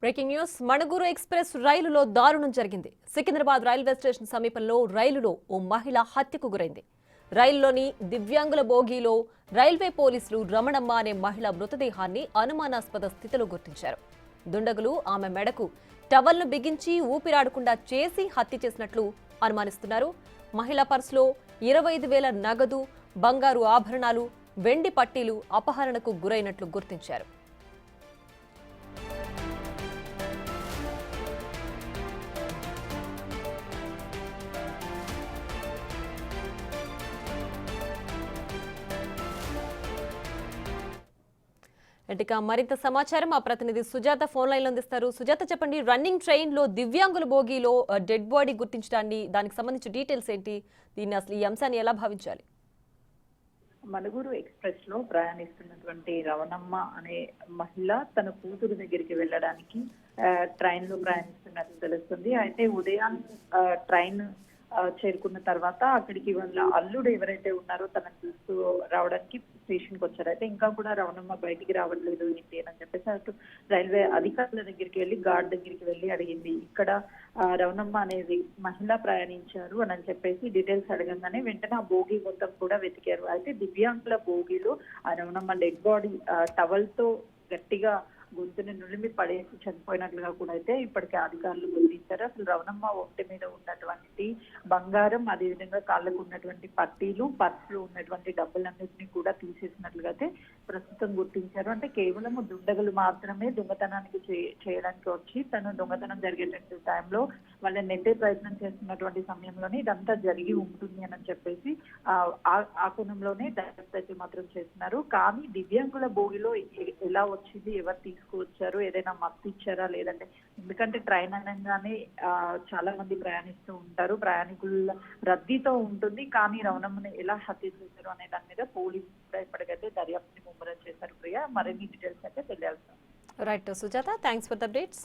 Breaking news Manuguru express రైలులో దారుణం జరిగింది. సికింద్రాబాద్ రైల్వే స్టేషన్ సమీపంలో రైలులో ఓ మహిళ హత్యకు గురైంది. రైలులోని దివ్యాంగుల బోగీలో రైల్వే పోలీసులు రమణమ్మ అనే మహిళ మృతదేహాన్ని అనుమానాస్పద స్థితిలో గుర్తించారు. దుండగులు ఆమె మెడకు టవల్ను బిగించి ఊపిరాడకుండా చేసి హత్య చేసినట్లు అనుమానిస్తున్నారు. మహిళ పర్సులో 25,000 నగదు, బంగారు ఆభరణాలు, వెండి పట్టీలు అపహరణకు గురైనట్లు గుర్తించారు. ఇక మరింత సమాచారం మా ప్రతినిధి సుజాత ఫోన్ లైన్ లో అందిస్తారు. సుజాత, చెప్పండి, రన్నింగ్ ట్రైన్ లో దివ్యాంగుల బోగీలో డెడ్ బాడీ గుర్తించడాన్ని, దానికి సంబంధించిన డీటెయిల్స్ ఏంటి? దీన్ని అసలు ఈ అంశాన్ని ఎలా భావించాలి? మణుగూరు ఎక్స్ప్రెస్ లో ప్రయాణిస్తున్నటువంటి రవణమ్మ అనే మహిళ తన కూతురు దగ్గరికి వెళ్ళడానికి ట్రైన్ లో ప్రయాణిస్తున్నట్టు తెలుస్తుంది. అయితే ఉదయం ట్రైన్ చేరుకున్న తర్వాత అక్కడికి వాళ్ళ అల్లుడు ఎవరైతే ఉన్నారో తనను చూస్తూ రావడానికి స్టేషన్ కి వచ్చారు. అయితే ఇంకా కూడా రవణమ్మ బయటికి రావట్లేదు ఏంటి అని చెప్పేసి అటు రైల్వే అధికారుల దగ్గరికి వెళ్ళి గార్డ్ దగ్గరికి వెళ్ళి అడిగింది. ఇక్కడ రవణమ్మ అనేది మహిళ ప్రయాణించారు అని చెప్పేసి డీటెయిల్స్ అడగంగానే వెంటనే ఆ బోగి మొత్తం కూడా వెతికారు. అయితే దివ్యాంగుల బోగిలో ఆ రవణమ్మ డెడ్ బాడీ టవల్ తో గట్టిగా గొంతుని నులిమి పడేసి చనిపోయినట్లుగా కూడా అయితే ఇప్పటికే అధికారులు గుర్తించారు. అసలు రవణమ్మ ఒంటి మీద ఉన్నటువంటి బంగారం, అదేవిధంగా కాళ్ళకు ఉన్నటువంటి పట్టీలు, పర్సులు ఉన్నటువంటి డబ్బులన్నింటినీ కూడా తీసేసినట్లుగా అయితే ప్రస్తుతం గుర్తించారు. అంటే కేవలం దుండగులు మాత్రమే దొంగతనానికి చేయడానికి వచ్చి తను దొంగతనం జరిగేటువంటి టైంలో వాళ్ళని నెట్టే ప్రయత్నం చేస్తున్నటువంటి సమయంలోనే ఇదంతా జరిగి ఉంటుంది అని చెప్పేసి ఆ కోణంలోనే దర్యాప్తు మాత్రం చేస్తున్నారు. కానీ దివ్యాంగుల బోగిలో ఎలా వచ్చింది, ఎవరు తీసుకువచ్చారు, ఏదైనా మత్తు ఇచ్చారా లేదంటే, ఎందుకంటే ట్రైన్ అనగానే చాలా మంది ప్రయాణిస్తూ ఉంటారు, ప్రయాణికుల రద్దీతో ఉంటుంది. కానీ రవణమ్మని ఎలా హత్య చేశారు అనే దాని మీద పోలీసులు కూడా ఇప్పటికైతే దర్యాప్తుని ముమ్మరం చేశారు. ప్రియా, మరిన్ని డీటెయిల్స్ అయితే తెలియాల్సి ఉంది. Right Sujatha, thanks for the updates.